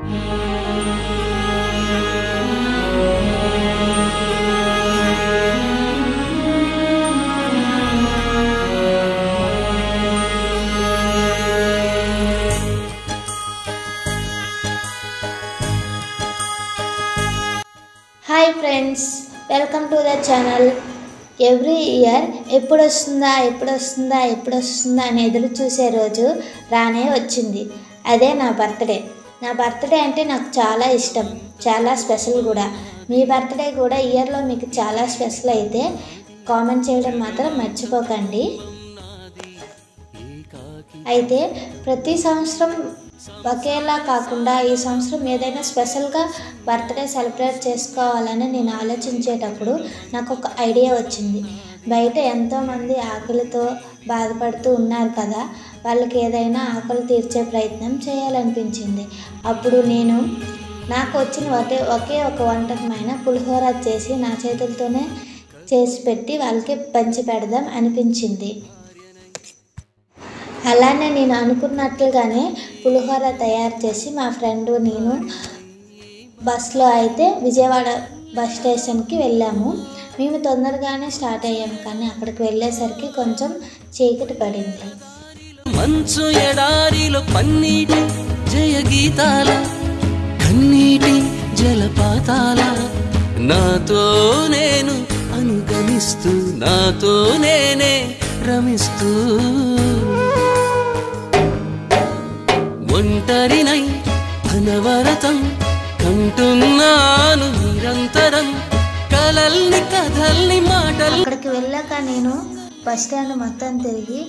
Hi friends, welcome to the channel. Every year ఎప్పుడు వస్తుందా అని ఎదురు చూసే రోజు రానే వచ్చింది. అదే నా బర్త్డే. నా బర్త్డే అంటే నాకు చాలా ఇష్టం, చాలా స్పెషల్ కూడా. మీ బర్త్డే కూడా ఇయర్లో మీకు చాలా స్పెషల్ అయితే కామెంట్ చేయడం మాత్రం మర్చిపోకండి. అయితే ప్రతి సంవత్సరం ఒకేలా కాకుండా ఈ సంవత్సరం ఏదైనా స్పెషల్గా బర్త్డే సెలబ్రేట్ చేసుకోవాలని నేను ఆలోచించేటప్పుడు నాకు ఒక ఐడియా వచ్చింది. బయట ఎంతోమంది ఆకలితో బాధపడుతూ ఉన్నారు కదా, వాళ్ళకి ఏదైనా ఆకలి తీర్చే ప్రయత్నం చేయాలనిపించింది. అప్పుడు నేను నాకు వచ్చిన ఒకే ఒక వంటకమైన పులిహోర చేసి నా చేతులతోనే చేసి పెట్టి వాళ్ళకి పంచి పెడదాం అనిపించింది. అలానే నేను అనుకున్నట్లుగానే పులిహోర తయారు చేసి మా ఫ్రెండ్ నేను బస్లో అయితే విజయవాడ బస్ స్టేషన్కి వెళ్ళాము. మేము తొందరగానే స్టార్ట్ అయ్యాము, కానీ అక్కడికి వెళ్ళేసరికి కొంచెం చీకటి పడింది. మంచు ఎడారిలో పన్నీటి జయ గీతాల కన్నీటి జలపాతాల నాతో నేను అనుగమిస్తూ నాతో నేనే రమిస్తూ ఒంటరినై అనవరతం కంటున్నాను నిరంతరం కలల్ని కథల్ని మాటలు. అక్కడికి వెళ్ళాక నేను బస్ స్టాండ్ మొత్తం తిరిగి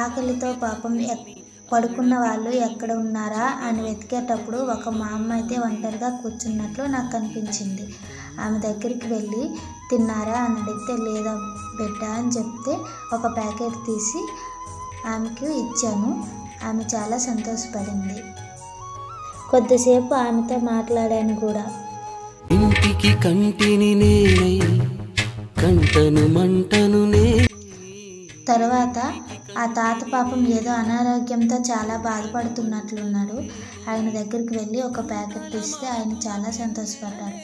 ఆకలితో పాపం పడుకున్న వాళ్ళు ఎక్కడ ఉన్నారా అని వెతికేటప్పుడు ఒక మా అమ్మ అయితే ఒంటరిగా కూర్చున్నట్లు నాకు కనిపించింది. ఆమె దగ్గరికి వెళ్ళి తిన్నారా అని అడిగితే లేదా బిడ్డ అని చెప్తే ఒక ప్యాకెట్ తీసి ఆమెకు ఇచ్చాను. ఆమె చాలా సంతోషపడింది. కొద్దిసేపు ఆమెతో మాట్లాడాను కూడా. ఇంటికి కంటిని నేనై కంటను మంటను నే. తర్వాత ఆ తాత పాపం ఏదో అనారోగ్యంతో చాలా బాధపడుతున్నట్లున్నాడు. ఆయన దగ్గరికి వెళ్ళి ఒక ప్యాకెట్ ఇస్తే ఆయన చాలా సంతోషపడ్డాడు.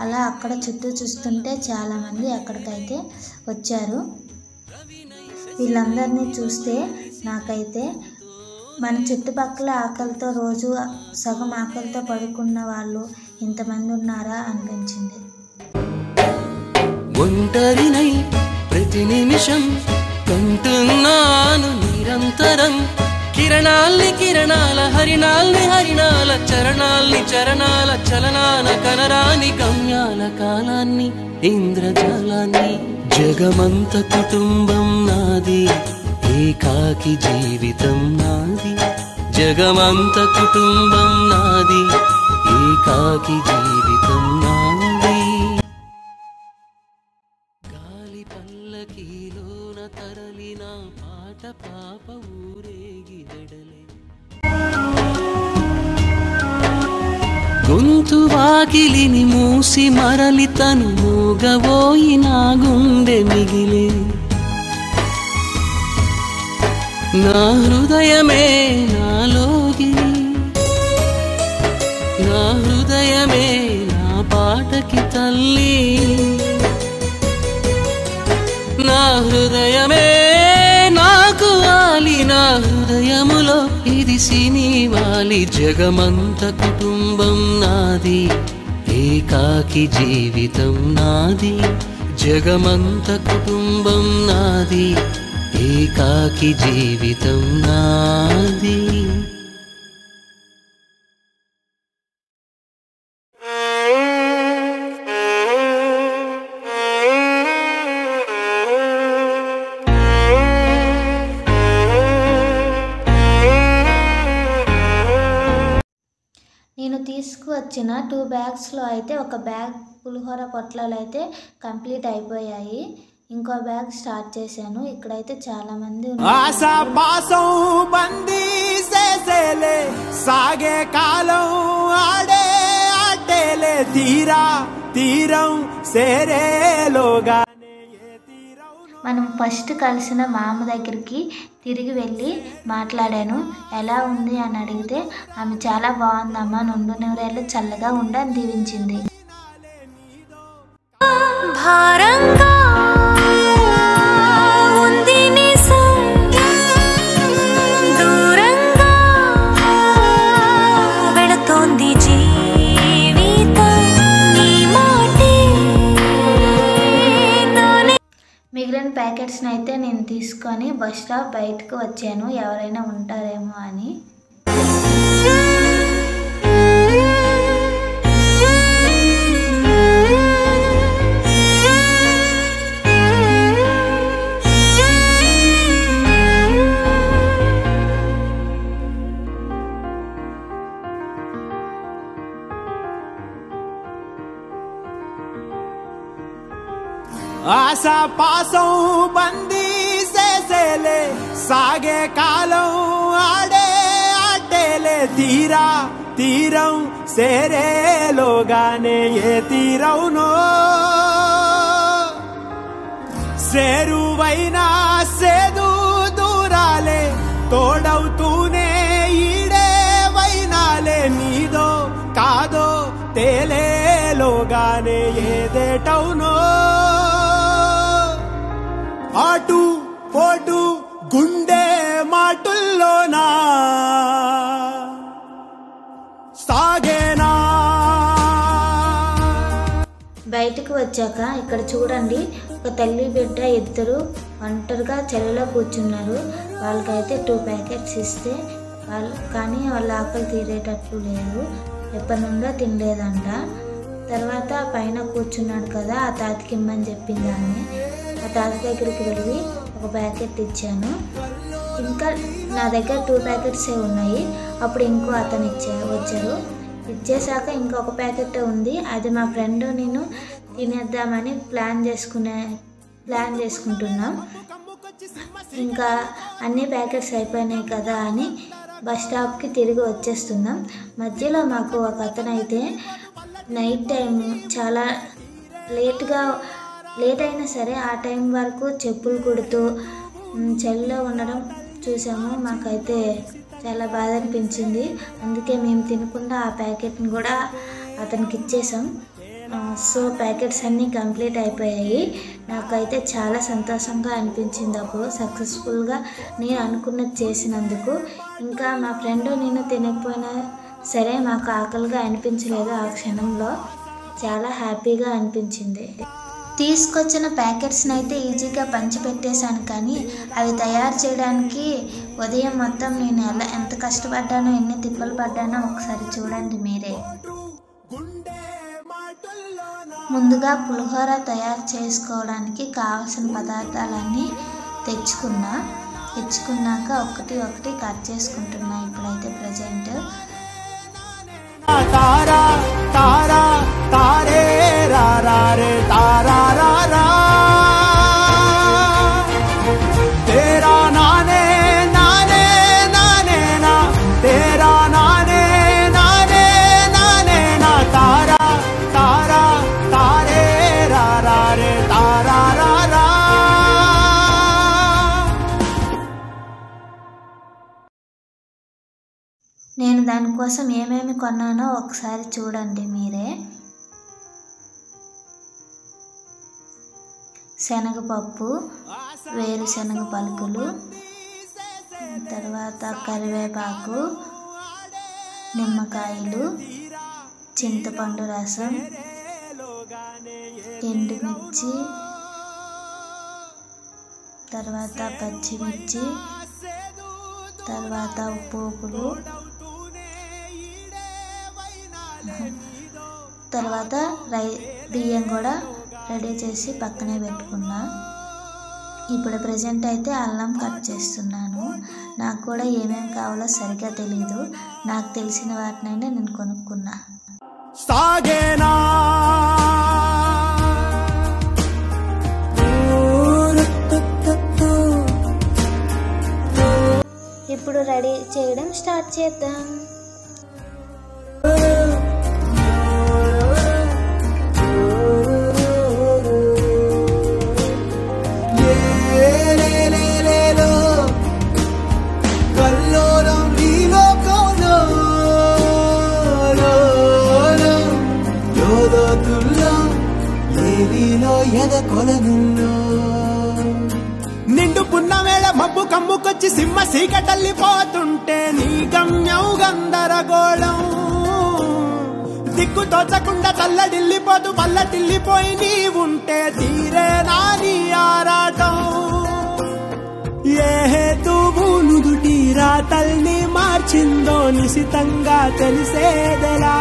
అలా అక్కడ చుట్టూ చూస్తుంటే చాలామంది అక్కడికైతే వచ్చారు. వీళ్ళందరినీ చూస్తే నాకైతే మన చుట్టుపక్కల ఆకలితో రోజు సగం ఆకలితో పడుకున్న వాళ్ళు ఇంతమంది ఉన్నారా అనిపించింది. ఒంటరినై ప్రతి నిమిషం కంటున్నాను నిరంతరం కిరణాల్ని కిరణాల హరిణాల్ని హరిణాల చరణాల్ని చరణాల చలనాల కనరాని గమ్యాల కాలాన్ని ఇంద్రజాలాన్ని జగమంత కుటుంబం నాది ఏకాకి జీవితం నాది జగమంత కుటుంబం నాది ఏకాకి జీవితం నాది గాలి పల్లకీలోన తరలిన పాట పాప ఊరేగిదడలే గొంతు వాకిలిని మూసి మరలి తను మూగబోయి నా గుండె మిగిలే నా హృదయమే నాలోగిని నా హృదయమే నా పాటకి తల్లి నా హృదయమే నాకు వాలి నా హృదయములో ఇది సినివాలి జగమంత కుటుంబం నాది ఏకాకి జీవితం నాది జగమంత కుటుంబం నాది ఏకాకి జీవితం నాది. నేను తీసుకువచ్చిన 2 బ్యాగ్స్లో అయితే ఒక బ్యాగ్ పులిహోర పొట్లాలు అయితే కంప్లీట్ అయిపోయాయి. ఇంకో బ్యాగ్ స్టార్ట్ చేశాను. ఇక్కడైతే చాలా మంది సాగే కాలం ఆడే ఆటేలే తీరా తీరం సేరేలోగా మనం ఫస్ట్ కలిసిన మామ దగ్గరికి తిరిగి వెళ్ళి మాట్లాడాను. ఎలా ఉంది అని అడిగితే ఆమె చాలా బాగుందమ్మా, నుండు నూరేళ్ళు చల్లగా ఉండని దీవించింది. మిగిలిన ప్యాకెట్స్ని అయితే నేను తీసుకొని బస్ స్టాప్ బయటకు వచ్చాను, ఎవరైనా ఉంటారేమో అని. ఆశా పాసం బందీ చేసేలే సాగే కాలం ఆడే ఆటేలే తీరా తీరం సేరేలోగానే ఏ తీరవునో సేరువైనా సేదు దూరాలే తోడవుతూనే ఈడే వైనాలే నీదో కాదో తేలేలోగానే ఏదేటవునో ఆటు పోటు గుండె మాటుల్లోనా సాగేనా. బయటకు వచ్చాక ఇక్కడ చూడండి, ఒక తల్లి బిడ్డ ఇద్దరు ఒంటరిగా చెరువులో కూర్చున్నారు. వాళ్ళకైతే 2 ప్యాకెట్స్ ఇస్తే కానీ వాళ్ళ ఆకలి తీరేటట్లు లేదు, ఎప్పటి నుండో తినలేదంట. తర్వాత పైన కూర్చున్నాడు కదా, ఆ తాతకి ఇమ్మని చెప్పింది ఆమె. ఆ తాత దగ్గరికి వెళ్ళి ఒక ప్యాకెట్ ఇచ్చాను. ఇంకా నా దగ్గర 2 ప్యాకెట్సే ఉన్నాయి. అప్పుడు ఇంకో అతను వచ్చారు. ఇచ్చేసాక ఇంకొక ప్యాకెట్ ఉంది, అది మా ఫ్రెండ్ నేను తినేద్దామని ప్లాన్ చేసుకుంటున్నాం. ఇంకా అన్ని ప్యాకెట్స్ అయిపోయినాయి కదా అని బస్ స్టాప్కి తిరిగి వచ్చేస్తున్నాం. మధ్యలో మాకు ఒక అతను అయితే నైట్ టైం చాలా లేట్ అయినా సరే ఆ టైం వరకు చెప్పులు కుడుతూ చలిలో ఉండడం చూసాము. మాకైతే చాలా బాధ అనిపించింది. అందుకే మేము తినకుండా ఆ ప్యాకెట్ని కూడా అతనికి ఇచ్చేసాం. సో ప్యాకెట్స్ అన్నీ కంప్లీట్ అయిపోయాయి. నాకైతే చాలా సంతోషంగా అనిపించింది అప్పుడు, సక్సెస్ఫుల్గా నేను అనుకున్నది చేసినందుకు. ఇంకా మా ఫ్రెండ్ నేను తినకపోయినా సరే మాకు ఆకలిగా అనిపించలేదు. ఆ క్షణంలో చాలా హ్యాపీగా అనిపించింది. తీసుకొచ్చిన ప్యాకెట్స్ని అయితే ఈజీగా పంచిపెట్టేశాను, కానీ అవి తయారు చేయడానికి ఉదయం మొత్తం నేను ఎంత కష్టపడ్డానో, ఎన్ని తిప్పలు పడ్డానో ఒకసారి చూడండి మీరే. ముందుగా పులిహోర తయారు చేసుకోవడానికి కావాల్సిన పదార్థాలన్నీ తెచ్చుకున్నాక ఒకటి కట్ చేసుకుంటున్నా ఇప్పుడైతే ప్రజెంట్. తారా తారా తారే రా రా రే తారా రా రా తేరా నానే నానే నానే నా తేరా నానే నానే నానే నా తారా తారా తారే రా రా రే తారా రా రా. నేను దానికోసం ఏమేమి కొన్నానో ఒకసారి చూడండి మీరే. శనగపప్పు, వేరుశనగ పలుకులు, తర్వాత కరివేపాకు, నిమ్మకాయలు, చింతపండు రసం, ఎండుమిర్చి, తర్వాత పచ్చిమిర్చి, తర్వాత పోపులు, తర్వాత బియ్యం కూడా రెడీ చేసి పక్కనే పెట్టుకున్నా. ఇప్పుడు ప్రజెంట్ అయితే అల్లం కట్ చేస్తున్నాను. నాకు కూడా ఏమేమి కావాలో సరిగ్గా తెలీదు, నాకు తెలిసిన వాటినైనా నేను కొనుక్కున్నా. ఇప్పుడు రెడీ చేయడం స్టార్ట్ చేద్దాం. నీలో ఎదకొలనుల్లో నిండు పున్నమేళ మబ్బు కమ్ముకొచ్చి సింహ సీకటల్లిపోతుంటే నీ గమ్యం గందరగోళం దిక్కు తోచకుండా తల్లడిల్లిపోతూ పల్లటిల్లిపోయి నీ ఉంటే తీరే నాని ఆరాటం ఏ హేతువును దుటి రాతల్ని మార్చిందో నిశితంగా తెలిసేదెలా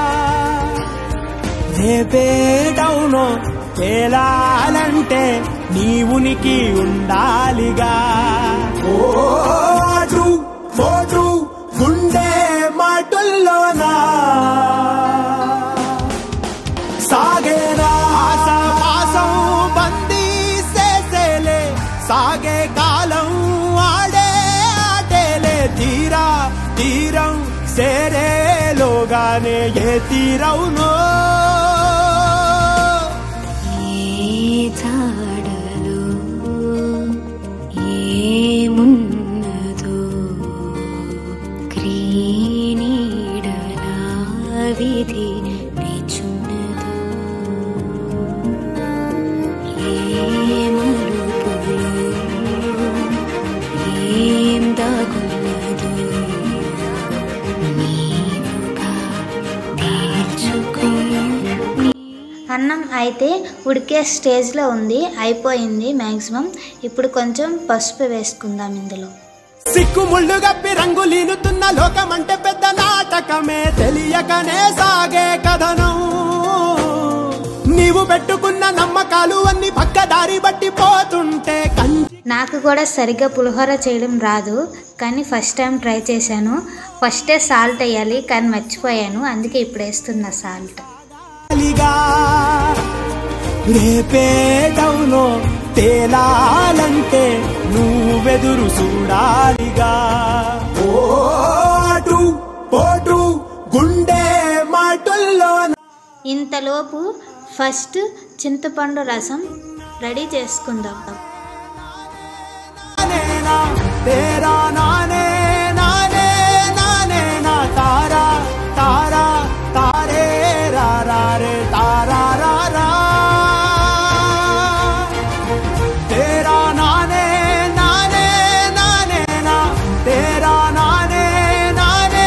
రేపేటవునో తేలాలంటే నీ ఉనికి ఉండాలిగా ఓటు ఓటు గుండె మాటల్లోనా సాగేరా ఆశాపాసం బందీ చేసేలే సాగే కాలం ఆడే ఆటేలే తీరా తీరం సేరేలోగానే ఏ తీరవునో చాడలో ఏమున్నదో క్రీనీడలా విధి నిచున్నదో ఏమరుపులో ఏం దాగున్నదో నీవుగా తీర్చుకో. అన్నం అయితే ఉడికే స్టేజ్లో ఉంది, అయిపోయింది మ్యాక్సిమం. ఇప్పుడు కొంచెం పసుపు వేసుకుందాం ఇందులో. సిక్కు ముళ్ళు గప్పి రంగులీనుతున్న లోకమంటే పెద్ద నాటకమే తెలియకనే సాగే కథనం నీవు పెట్టుకున్న నమ్మకాలు అన్ని పక్కదారి బట్టి పోతుంటే నాకు కూడా సరిగ్గా పులిహోర చేయడం రాదు, కానీ ఫస్ట్ టైం ట్రై చేశాను. ఫస్టే సాల్ట్ వేయాలి కానీ మర్చిపోయాను, అందుకే ఇప్పుడు వేస్తున్నా సాల్ట్. రేపేటవునో తేలాలంటే నువ్వెదురు చూడాలిగా ఓటు ఓటు గుండె మాటల్లో. ఇంతలోపు ఫస్ట్ చింతపండు రసం రెడీ చేసుకుందాం. తేరా నానే నానే నానే నా తారా తారా తారే రా రే తారా రా రా తేరా నానే నానే నానే నా తేరా నానే నానే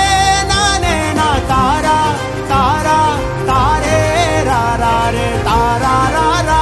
నానే నా తారా తారా తారే రా రే తారా రా రా.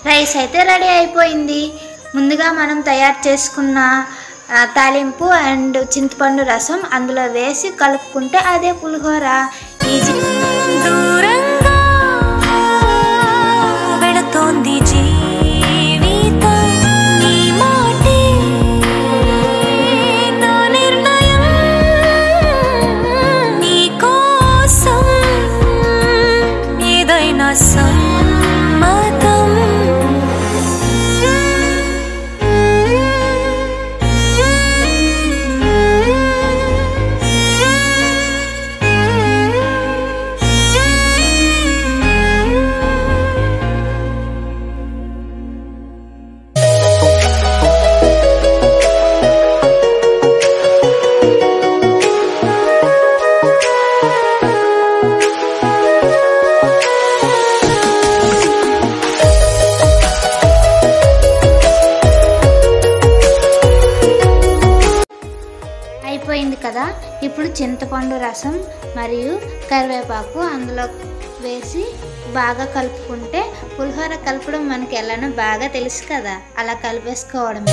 రైస్ అయితే రెడీ అయిపోయింది. ముందుగా మనం తయారు చేసుకున్న తాలింపు అండ్ చింతపండు రసం అందులో వేసి కలుపుకుంటే అదే పులిహోర. ఈజీ. దూరంగా వెళుతోంది జీవితం, నీ మాటే నా నిర్ణయం, నీ కోసం ఏదైనా సమ్మతం. అయిపోయింది కదా. ఇప్పుడు చింతపండు రసం మరియు కరివేపాకు అందులో వేసి బాగా కలుపుకుంటే పులిహోర కలపడం మనకి ఎలానో బాగా తెలుసు కదా, అలా కలిపేసుకోవడమే.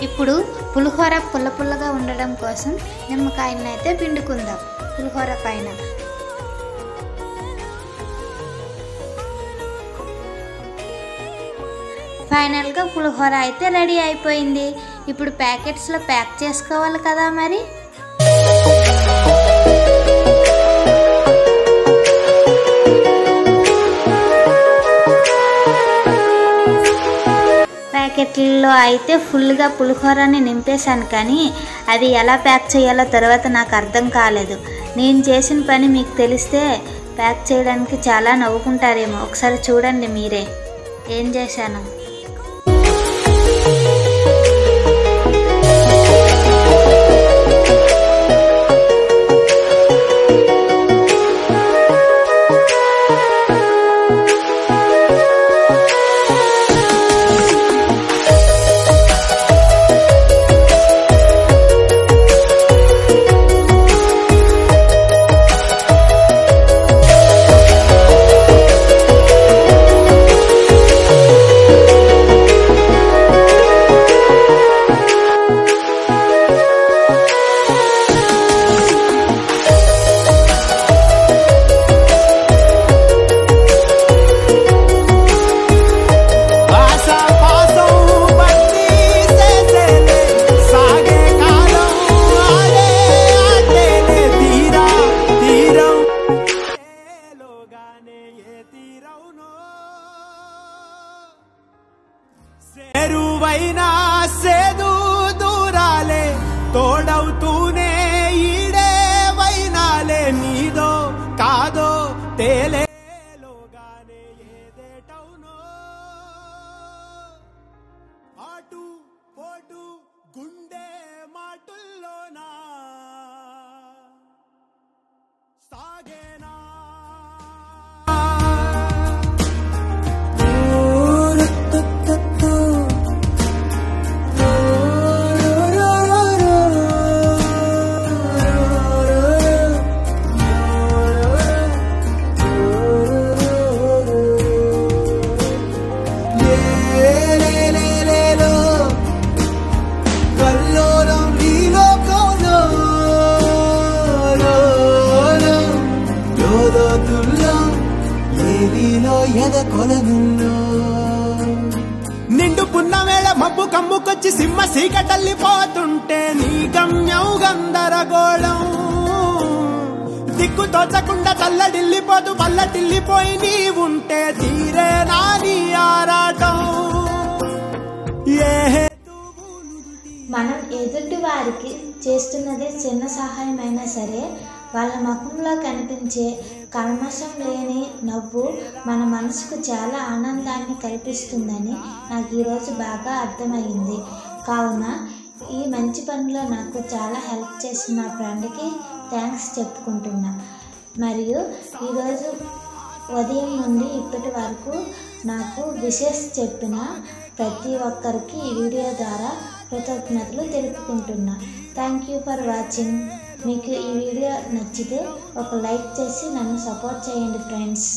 ఇప్పుడు పులిహోర పుల్లగా ఉండడం కోసం నిమ్మకాయని అయితే పిండుకుందాం పులిహోర పైన. ఫైనల్గా పులిహోర అయితే రెడీ అయిపోయింది. ఇప్పుడు ప్యాకెట్స్లో ప్యాక్ చేసుకోవాలి కదా మరి. ప్యాకెట్లలో అయితే ఫుల్గా పులిహోరని నింపేశాను, కానీ అది ఎలా ప్యాక్ చేయాలో తర్వాత నాకు అర్థం కాలేదు. నేను చేసిన పని మీకు తెలిస్తే ప్యాక్ చేయడానికి చాలా నవ్వుకుంటారేమో. ఒకసారి చూడండి మీరే ఏం చేశాను. సేరువైనా సేదు దూరాలే తోడవుతూనే ఈడే వైనాలే, నీదో కాదో తేలేలోగానే ఏదేటవునో, అటు పోటు గుండె మాటుల్లోనా సాగేనా. నిండు పున్నవేళ మబ్బు కమ్ముకొచ్చి సింహ సీకటల్లిపోతుంటే నీ గమ్యం గందరగోళం, దిక్కు తోచకుండా చల్లడిల్లిపోతూ పల్లటిల్లిపోయి నీ ఉంటే తీరే నాని ఆరాటం. మనం ఎదుటి వారికి చేస్తున్నది చిన్న సహాయమైనా సరే వాళ్ళ ముఖంలో కనిపించే కల్మషం లేని నవ్వు మన మనసుకు చాలా ఆనందాన్ని కల్పిస్తుందని నాకు ఈరోజు బాగా అర్థమైంది. కావున ఈ మంచి పనిలో నాకు చాలా హెల్ప్ చేసిన నా ఫ్రెండ్కి థ్యాంక్స్ చెప్పుకుంటున్నా. మరియు ఈరోజు ఉదయం నుండి ఇప్పటి వరకు నాకు విషెస్ చెప్పిన ప్రతి ఒక్కరికి ఈ వీడియో ద్వారా కృతజ్ఞతలు తెలుపుకుంటున్నా. Thank you for watching. మీకు ఈ వీడియో నచ్చితే ఒక లైక్ చేసి నన్ను సపోర్ట్ చేయండి ఫ్రెండ్స్.